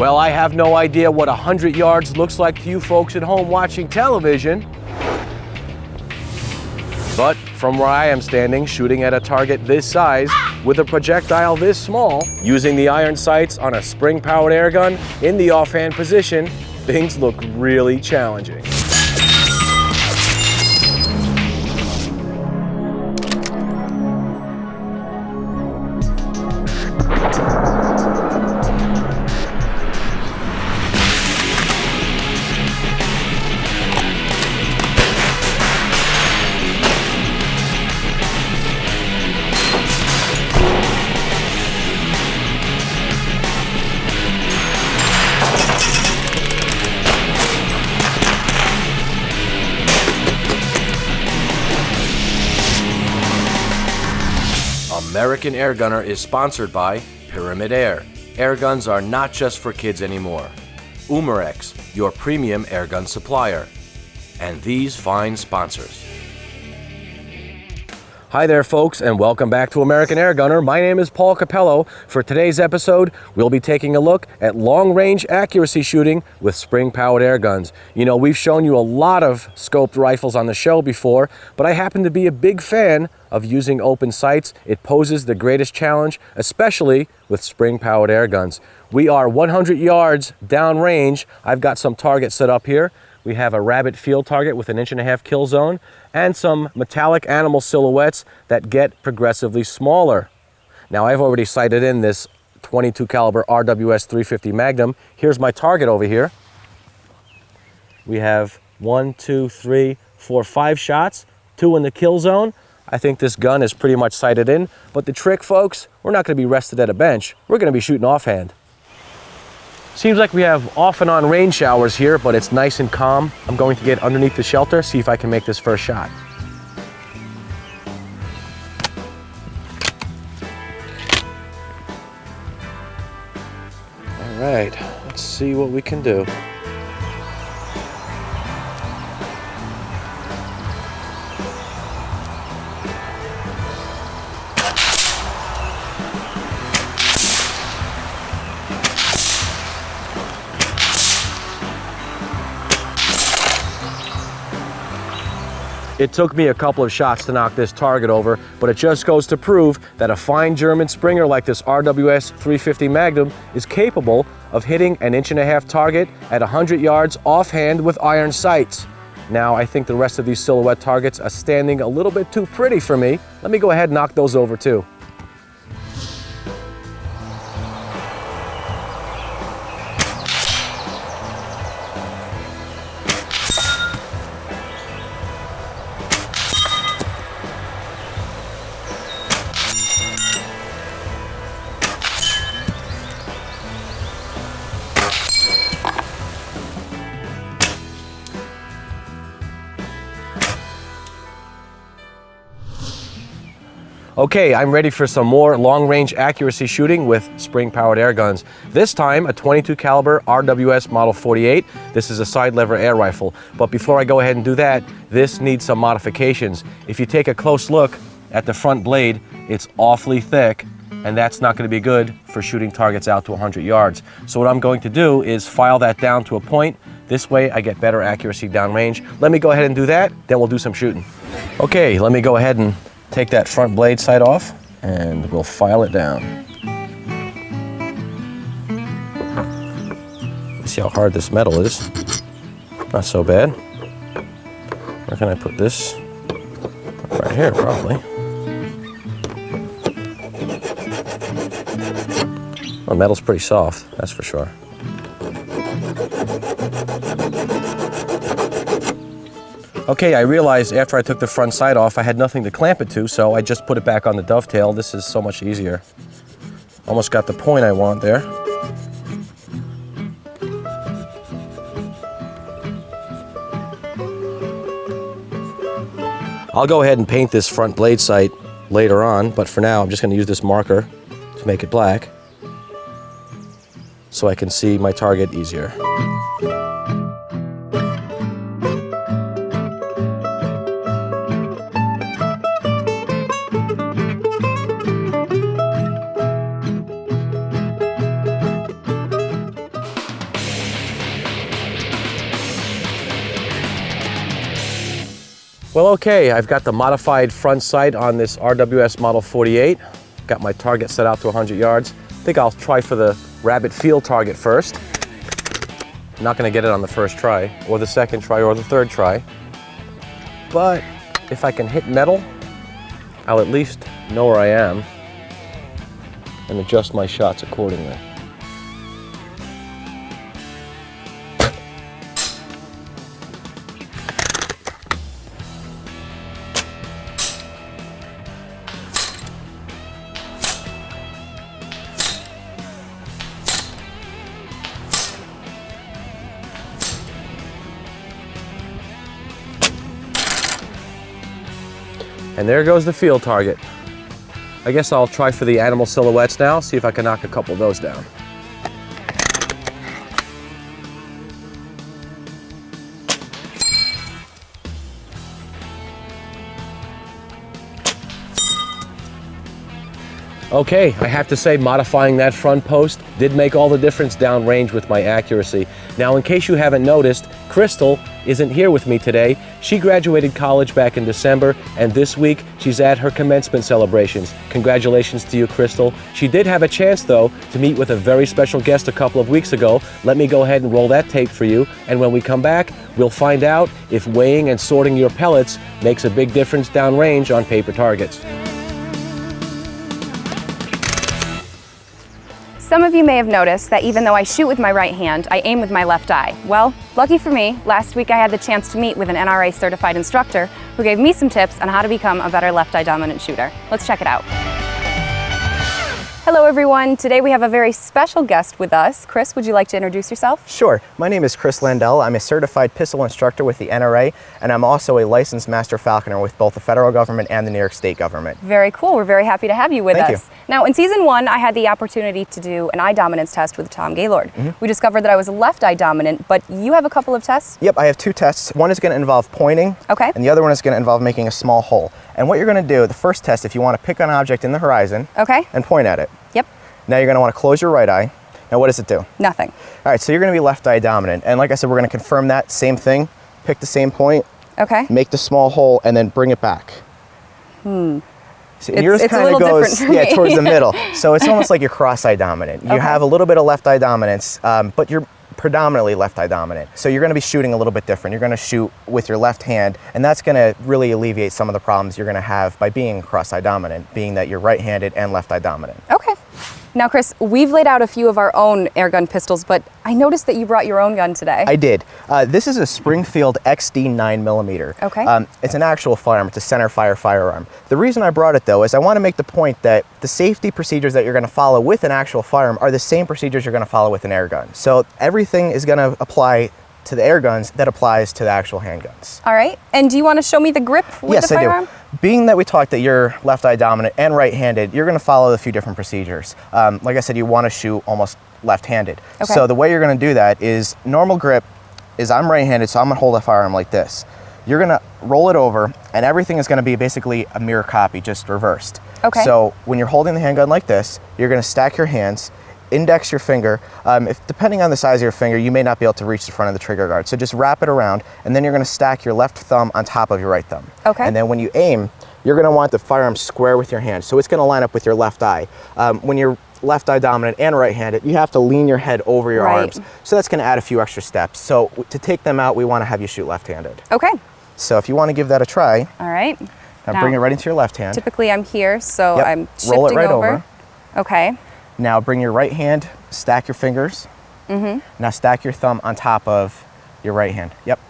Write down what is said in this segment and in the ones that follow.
Well, I have no idea what 100 yards looks like to you folks at home watching television. But from where I am standing, shooting at a target this size, with a projectile this small, using the iron sights on a spring-powered air gun in the offhand position, things look really challenging. American Airgunner is sponsored by Pyramid Air. Airguns are not just for kids anymore. Umarex, your premium airgun supplier. And these fine sponsors. Hi there folks, and welcome back to American Airgunner. My name is Paul Capello. For today's episode, we'll be taking a look at long-range accuracy shooting with spring-powered air guns. You know, we've shown you a lot of scoped rifles on the show before, but I happen to be a big fan of using open sights. It poses the greatest challenge, especially with spring-powered air guns. We are 100 yards downrange. I've got some targets set up here. We have a rabbit field target with an 1.5-inch kill zone and some metallic animal silhouettes that get progressively smaller. Now I've already sighted in this 22 caliber RWS 350 Magnum. Here's my target over here. We have 1, 2, 3, 4, 5 shots, 2 in the kill zone. I think this gun is pretty much sighted in, but the trick, folks, we're not going to be rested at a bench. We're going to be shooting offhand. Seems like we have off and on rain showers here, but it's nice and calm. I'm going to get underneath the shelter, see if I can make this first shot. All right, let's see what we can do. It took me a couple of shots to knock this target over, but it just goes to prove that a fine German Springer like this RWS 350 Magnum is capable of hitting an 1.5-inch target at 100 yards offhand with iron sights. Now, I think the rest of these silhouette targets are standing a little bit too pretty for me. Let me go ahead and knock those over too. Okay, I'm ready for some more long-range accuracy shooting with spring-powered air guns. This time, a 22 caliber RWS Model 48. This is a side-lever air rifle. But before I go ahead and do that, this needs some modifications. If you take a close look at the front blade, it's awfully thick, and that's not going to be good for shooting targets out to 100 yards. So what I'm going to do is file that down to a point. This way, I get better accuracy downrange. Let me go ahead and do that, then we'll do some shooting. Okay, let me go ahead and take that front blade sight off, and we'll file it down. See how hard this metal is. Not so bad. Where can I put this? Right here, probably. Well, metal's pretty soft, that's for sure. Okay, I realized after I took the front sight off, I had nothing to clamp it to, so I just put it back on the dovetail. This is so much easier. Almost got the point I want there. I'll go ahead and paint this front blade sight later on, but for now I'm just going to use this marker to make it black so I can see my target easier. Well, okay, I've got the modified front sight on this RWS Model 48. Got my target set out to 100 yards. I think I'll try for the rabbit field target first. I'm not gonna get it on the first try, or the second try, or the third try. But if I can hit metal, I'll at least know where I am and adjust my shots accordingly. And there goes the field target. I guess I'll try for the animal silhouettes now, see if I can knock a couple of those down. Okay, I have to say modifying that front post did make all the difference downrange with my accuracy. Now, in case you haven't noticed, Crystal isn't here with me today. She graduated college back in December, and this week she's at her commencement celebrations. Congratulations to you, Crystal. She did have a chance, though, to meet with a very special guest a couple of weeks ago. Let me go ahead and roll that tape for you, and when we come back, we'll find out if weighing and sorting your pellets makes a big difference downrange on paper targets. Some of you may have noticed that even though I shoot with my right hand, I aim with my left eye. Well, lucky for me, last week I had the chance to meet with an NRA certified instructor who gave me some tips on how to become a better left eye dominant shooter. Let's check it out. Hello everyone, today we have a very special guest with us. Chris, would you like to introduce yourself? Sure, my name is Chris Landell. I'm a certified pistol instructor with the NRA, and I'm also a licensed master falconer with both the federal government and the New York State government. Very cool, we're very happy to have you with Thank us. Now in season 1, I had the opportunity to do an eye dominance test with Tom Gaylord. We discovered that I was left eye dominant, but you have a couple of tests? Yep, I have 2 tests. One is going to involve pointing, Okay. and the other one is going to involve making a small hole. And what you're going to do, the first test, if you want to pick an object in the horizon Okay. and point at it. Yep. Now you're going to want to close your right eye. Now what does it do? Nothing. All right, so you're going to be left eye dominant. And like I said, we're going to confirm that same thing. Pick the same point, Okay. make the small hole, and then bring it back. See, yours it's a kind little of goes different for me. towards the middle. So it's almost like you're cross-eye dominant. You Okay. have a little bit of left eye dominance, but you're predominantly left eye dominant. So you're going to be shooting a little bit different. You're going to shoot with your left hand, and that's going to really alleviate some of the problems you're going to have by being cross-eye dominant, being that you're right-handed and left eye dominant. Okay. Now, Chris, we've laid out a few of our own airgun pistols, but I noticed that you brought your own gun today. I did. This is a Springfield XD 9mm. Okay. It's an actual firearm. It's a center fire firearm. The reason I brought it, though, is I want to make the point that the safety procedures that you're going to follow with an actual firearm are the same procedures you're going to follow with an air gun. So everything is going to apply to the air guns that applies to the actual handguns. All right. And do you want to show me the grip with Yes, the firearm? I do. Being that we talked that you're left eye dominant and right-handed, you're going to follow a few different procedures. Like I said, you want to shoot almost left-handed. Okay. So the way you're going to do that is normal grip is I'm right-handed, so I'm going to hold a firearm like this. You're going to roll it over, and everything is going to be basically a mirror copy, just reversed. Okay. So when you're holding the handgun like this, you're going to stack your hands, index your finger. Depending on the size of your finger, you may not be able to reach the front of the trigger guard. So just wrap it around, and then you're going to stack your left thumb on top of your right thumb. Okay. And then when you aim, you're going to want the firearm square with your hand. So it's going to line up with your left eye. When you're left eye dominant and right-handed, you have to lean your head over your arms. So that's going to add a few extra steps. So to take them out, we want to have you shoot left-handed. Okay. So if you want to give that a try, All right. now bring it right into your left hand. Typically I'm here, so Yep. I'm shifting Roll it right over. Okay. Now bring your right hand, stack your fingers. Now stack your thumb on top of your right hand. Yep.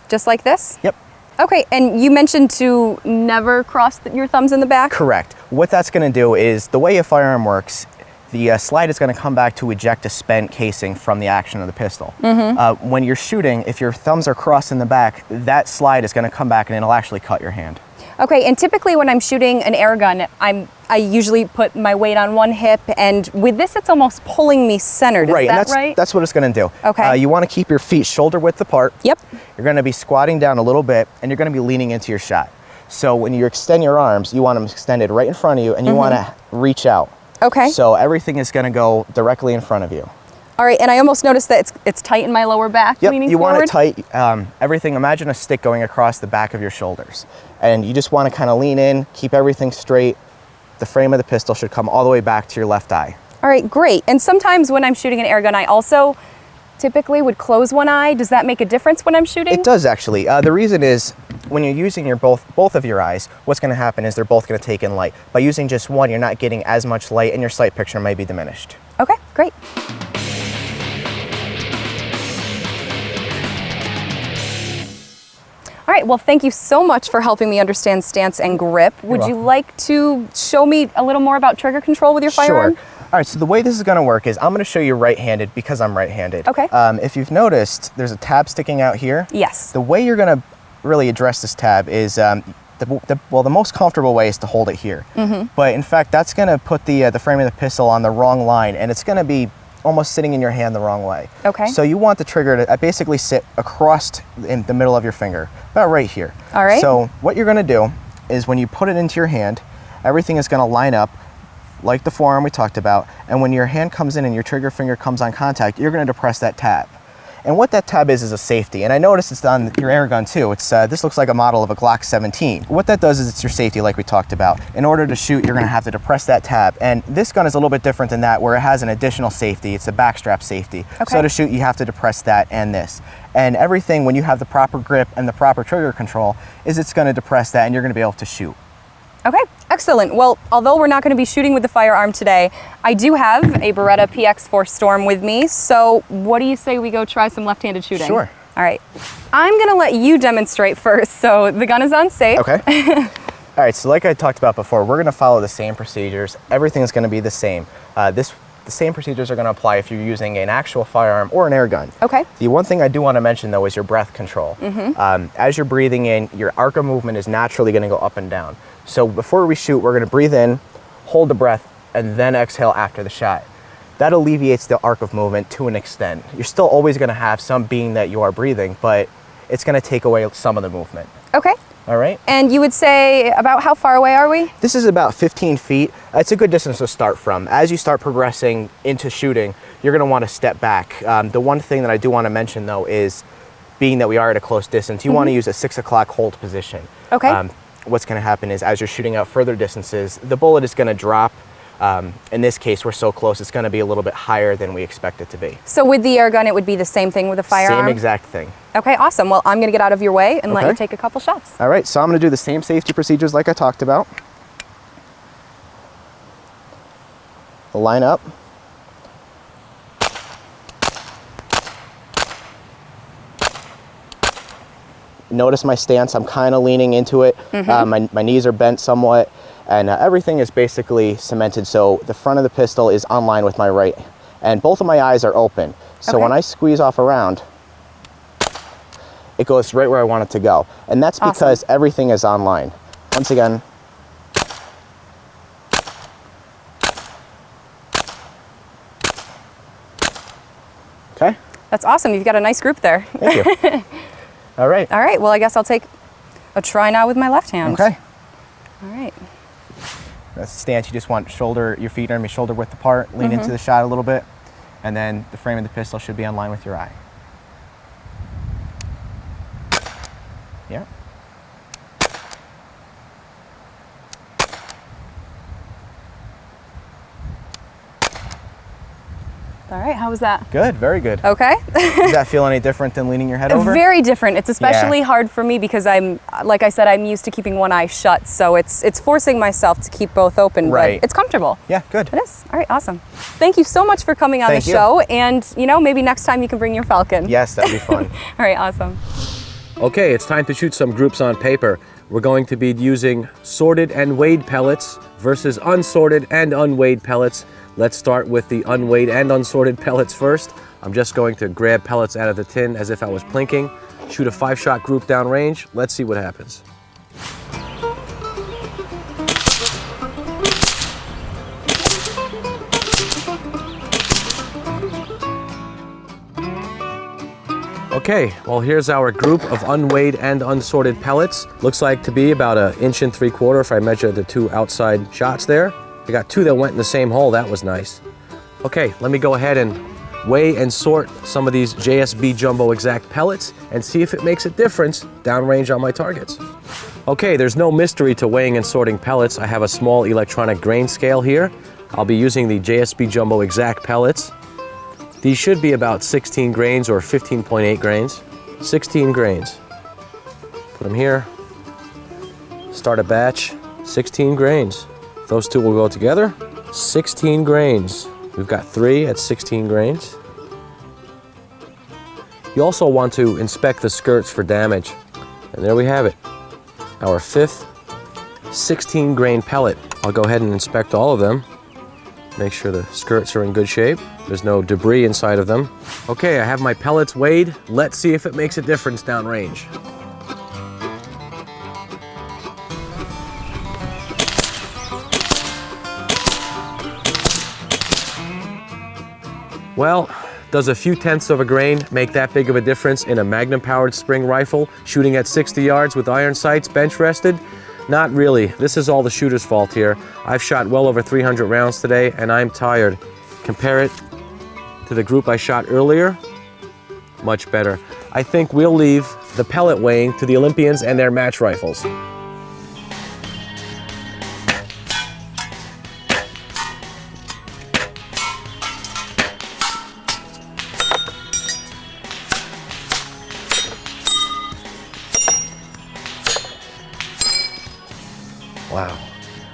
Just like this? Yep. Okay, and you mentioned to never cross your thumbs in the back? Correct. What that's going to do is the way a firearm works, the slide is going to come back to eject a spent casing from the action of the pistol. When you're shooting, if your thumbs are crossed in the back, that slide is going to come back and it'll actually cut your hand. Okay, and typically when I'm shooting an air gun, I usually put my weight on one hip, and with this it's almost pulling me centered. Right, Is and that right? that's what it's going to do. Okay. You want to keep your feet shoulder width apart. Yep. You're going to be squatting down a little bit, and you're going to be leaning into your shot. So when you extend your arms, you want them extended right in front of you, and you want to reach out. Okay. So everything is going to go directly in front of you. All right, and I almost noticed that it's tight in my lower back, Yep, leaning you forward. want it tight. Everything, imagine a stick going across the back of your shoulders. And you just want to kind of lean in, keep everything straight. The frame of the pistol should come all the way back to your left eye. All right, great. And sometimes when I'm shooting an air gun, I also typically would close one eye. Does that make a difference when I'm shooting? It does actually. The reason is when you're using your both of your eyes, what's going to happen is they're both going to take in light. By using just one, you're not getting as much light and your sight picture may be diminished. Okay, great. All right, well, thank you so much for helping me understand stance and grip. Would you like to show me a little more about trigger control with your firearm? Sure. All right, so the way this is going to work is I'm going to show you right-handed because I'm right-handed. Okay. If you've noticed, there's a tab sticking out here. Yes. The way you're going to really address this tab is, the most comfortable way is to hold it here. But in fact, that's going to put the frame of the pistol on the wrong line, and it's going to be almost sitting in your hand the wrong way. Okay. So you want the trigger to basically sit across in the middle of your finger, about right here. All right. So what you're going to do is when you put it into your hand, everything is going to line up like the forearm we talked about, and when your hand comes in and your trigger finger comes on contact, you're going to depress that tab. And what that tab is a safety, and I noticed it's on your air gun too. It's this looks like a model of a Glock 17. What that does is it's your safety, like we talked about. In order to shoot, you're going to have to depress that tab, and this gun is a little bit different than that, where it has an additional safety. It's a backstrap safety. Okay. So to shoot, you have to depress that and this. And everything, when you have the proper grip and the proper trigger control, is it's going to depress that, and you're going to be able to shoot. Okay, excellent. Well, although we're not going to be shooting with the firearm today, I do have a Beretta PX4 Storm with me. So what do you say we go try some left-handed shooting? Sure. All right. I'm going to let you demonstrate first. So the gun is on safe. Okay. All right, so like I talked about before, we're going to follow the same procedures. Everything is going to be the same. The same procedures are going to apply if you're using an actual firearm or an air gun. Okay. The one thing I do want to mention though is your breath control. As you're breathing in, your arc of movement is naturally going to go up and down. So before we shoot, we're going to breathe in, hold the breath, and then exhale after the shot. That alleviates the arc of movement to an extent. You're still always going to have some being that you are breathing, but it's going to take away some of the movement. Okay. All right? And you would say about how far away are we? This is about 15 feet. It's a good distance to start from. As you start progressing into shooting, you're going to want to step back. The one thing that I do want to mention though is, being that we are at a close distance, you want to use a 6 o'clock hold position. Okay. What's going to happen is as you're shooting out further distances, the bullet is going to drop. In this case, we're so close, it's going to be a little bit higher than we expect it to be. So with the air gun, it would be the same thing with the firearm? Same exact thing. Okay, awesome. Well, I'm going to get out of your way and let Okay. you take a couple shots. All right, so I'm going to do the same safety procedures like I talked about. Line up. Notice my stance, I'm kind of leaning into it. My knees are bent somewhat, and everything is basically cemented, so the front of the pistol is on line with my right, and both of my eyes are open. So Okay. when I squeeze off around, it goes right where I want it to go. And that's Awesome. because everything is on line. Once again. Okay, That's awesome. You've got a nice group there. thank you. All right. All right, well, I guess I'll take a try now with my left hand. Okay. All right. That's the stance. You just want your feet are shoulder width apart, lean into the shot a little bit, and then the frame of the pistol should be on line with your eye. Yeah. All right, how was that? Good, very good. Okay. Does that feel any different than leaning your head over? Very different. It's especially Yeah. hard for me because like I said, I'm used to keeping one eye shut. So it's forcing myself to keep both open, Right. but it's comfortable. Yeah, good. It is. All right, awesome. Thank you so much for coming on Thank the you. show. And, maybe next time you can bring your Falcon. Yes, that'd be fun. All right, awesome. Okay, it's time to shoot some groups on paper. We're going to be using sorted and weighed pellets versus unsorted and unweighed pellets. Let's start with the unweighed and unsorted pellets first. I'm just going to grab pellets out of the tin as if I was plinking, shoot a 5-shot group downrange. Let's see what happens. Okay, well here's our group of unweighed and unsorted pellets. Looks like to be about 1 3/4 if I measure the 2 outside shots there. I got 2 that went in the same hole, that was nice. Okay, let me go ahead and weigh and sort some of these JSB Jumbo Exact pellets and see if it makes a difference downrange on my targets. Okay, there's no mystery to weighing and sorting pellets. I have a small electronic grain scale here. I'll be using the JSB Jumbo Exact pellets. These should be about 16 grains or 15.8 grains. 16 grains. Put them here. Start a batch. 16 grains. Those two will go together. 16 grains. We've got 3 at 16 grains. You also want to inspect the skirts for damage. And there we have it. Our 5th 16 grain pellet. I'll go ahead and inspect all of them. Make sure the skirts are in good shape. There's no debris inside of them. Okay, I have my pellets weighed. Let's see if it makes a difference downrange. Well, does a few tenths of a grain make that big of a difference in a Magnum-powered spring rifle shooting at 60 yards with iron sights bench rested? Not really. This is all the shooter's fault here. I've shot well over 300 rounds today and I'm tired. Compare it to the group I shot earlier, much better. I think we'll leave the pellet weighing to the Olympians and their match rifles. Wow.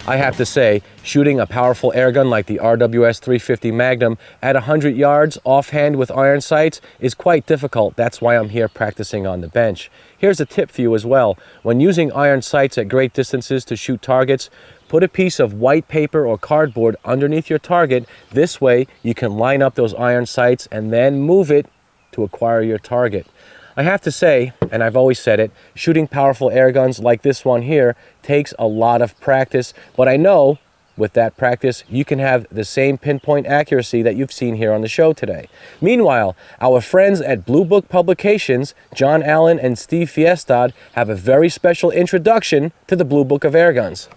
I have to say, shooting a powerful airgun like the RWS 350 Magnum at 100 yards offhand with iron sights is quite difficult. That's why I'm here practicing on the bench. Here's a tip for you as well. When using iron sights at great distances to shoot targets, put a piece of white paper or cardboard underneath your target. This way you can line up those iron sights and then move it to acquire your target. I have to say, and I've always said it, shooting powerful air guns like this one here takes a lot of practice, but I know with that practice you can have the same pinpoint accuracy that you've seen here on the show today. Meanwhile, our friends at Blue Book Publications, John Allen and Steve Fjestad, have a very special introduction to the Blue Book of Air Guns.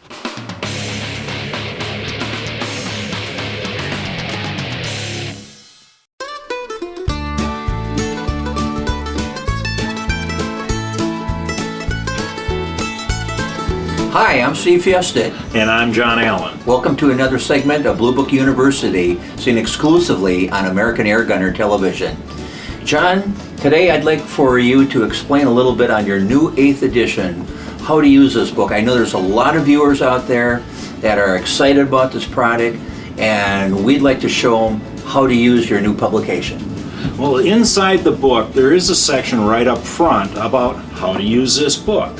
Hi, I'm Steve Fjestad. And I'm John Allen. Welcome to another segment of Blue Book University, seen exclusively on American Airgunner television. John, today I'd like for you to explain a little bit on your new 8th edition, how to use this book. I know there's a lot of viewers out there that are excited about this product, and we'd like to show them how to use your new publication. Well, inside the book, there is a section right up front about how to use this book.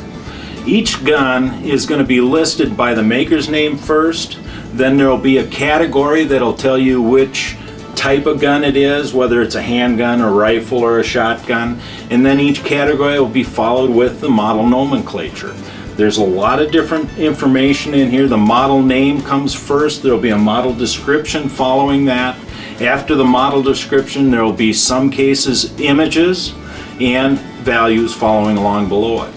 Each gun is going to be listed by the maker's name first, then there will be a category that'll tell you which type of gun it is, whether it's a handgun, a rifle, or a shotgun, and then each category will be followed with the model nomenclature. There's a lot of different information in here. The model name comes first, there'll be a model description following that. After the model description, there will be some cases images and values following along below it.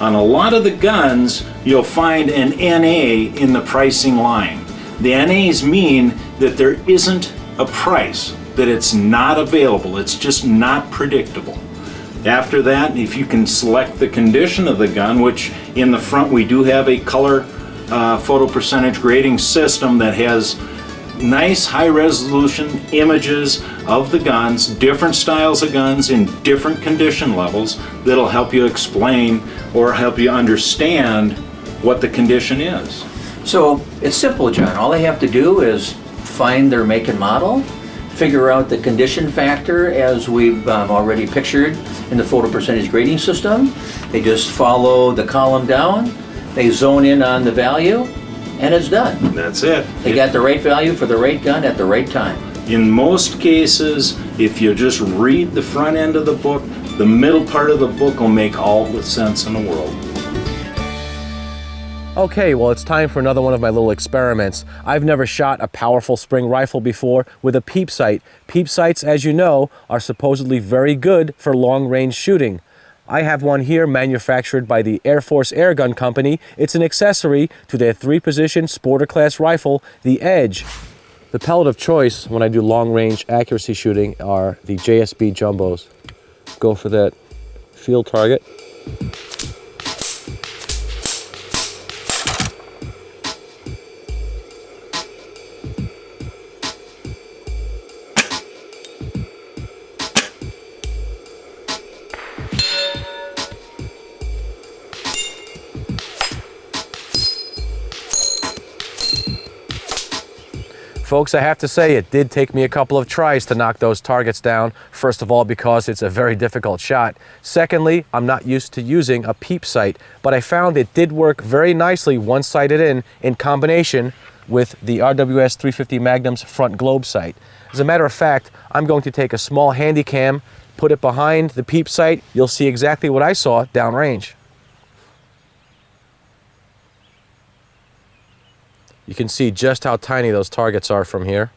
On a lot of the guns, you'll find an NA in the pricing line. The NAs mean that there isn't a price, that it's not available, it's just not predictable. After that, if you can select the condition of the gun, which in the front we do have a color photo percentage grading system that has nice high resolution images of the guns, different styles of guns in different condition levels that'll help you explain or help you understand what the condition is. So it's simple, John. All they have to do is find their make and model, figure out the condition factor as we've already pictured in the photo percentage grading system. They just follow the column down, they zone in on the value, and it's done. That's it. They got the right value for the right gun at the right time. In most cases, if you just read the front end of the book, the middle part of the book will make all the sense in the world. Okay, well, it's time for another one of my little experiments. I've never shot a powerful spring rifle before with a peep sight. Peep sights, as you know, are supposedly very good for long-range shooting. I have one here manufactured by the Air Force Airgun Company. It's an accessory to their 3-position Sporter class rifle, the Edge. The pellet of choice when I do long range accuracy shooting are the JSB Jumbos. Go for that field target. Folks, I have to say it did take me a couple of tries to knock those targets down. First of all, because it's a very difficult shot. Secondly, I'm not used to using a peep sight, but I found it did work very nicely one-sighted in combination with the RWS 350 Magnum's front globe sight. As a matter of fact, I'm going to take a small handy cam, put it behind the peep sight. You'll see exactly what I saw downrange. You can see just how tiny those targets are from here.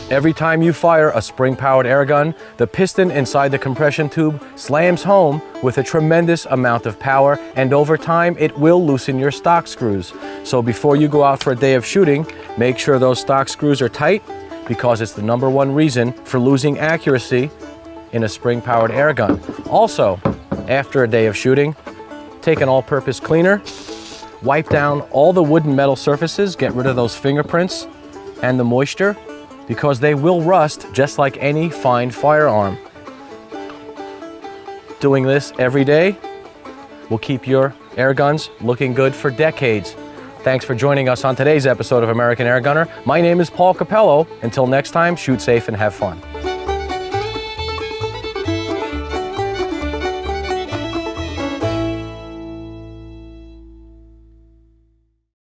Every time you fire a spring-powered air gun, the piston inside the compression tube slams home with a tremendous amount of power, and over time it will loosen your stock screws. So before you go out for a day of shooting, make sure those stock screws are tight, because it's the #1 reason for losing accuracy in a spring-powered air gun. Also, after a day of shooting, take an all-purpose cleaner, wipe down all the wood and metal surfaces, get rid of those fingerprints and the moisture, because they will rust just like any fine firearm. Doing this every day will keep your air guns looking good for decades. Thanks for joining us on today's episode of American Airgunner. My name is Paul Capello. Until next time, shoot safe and have fun.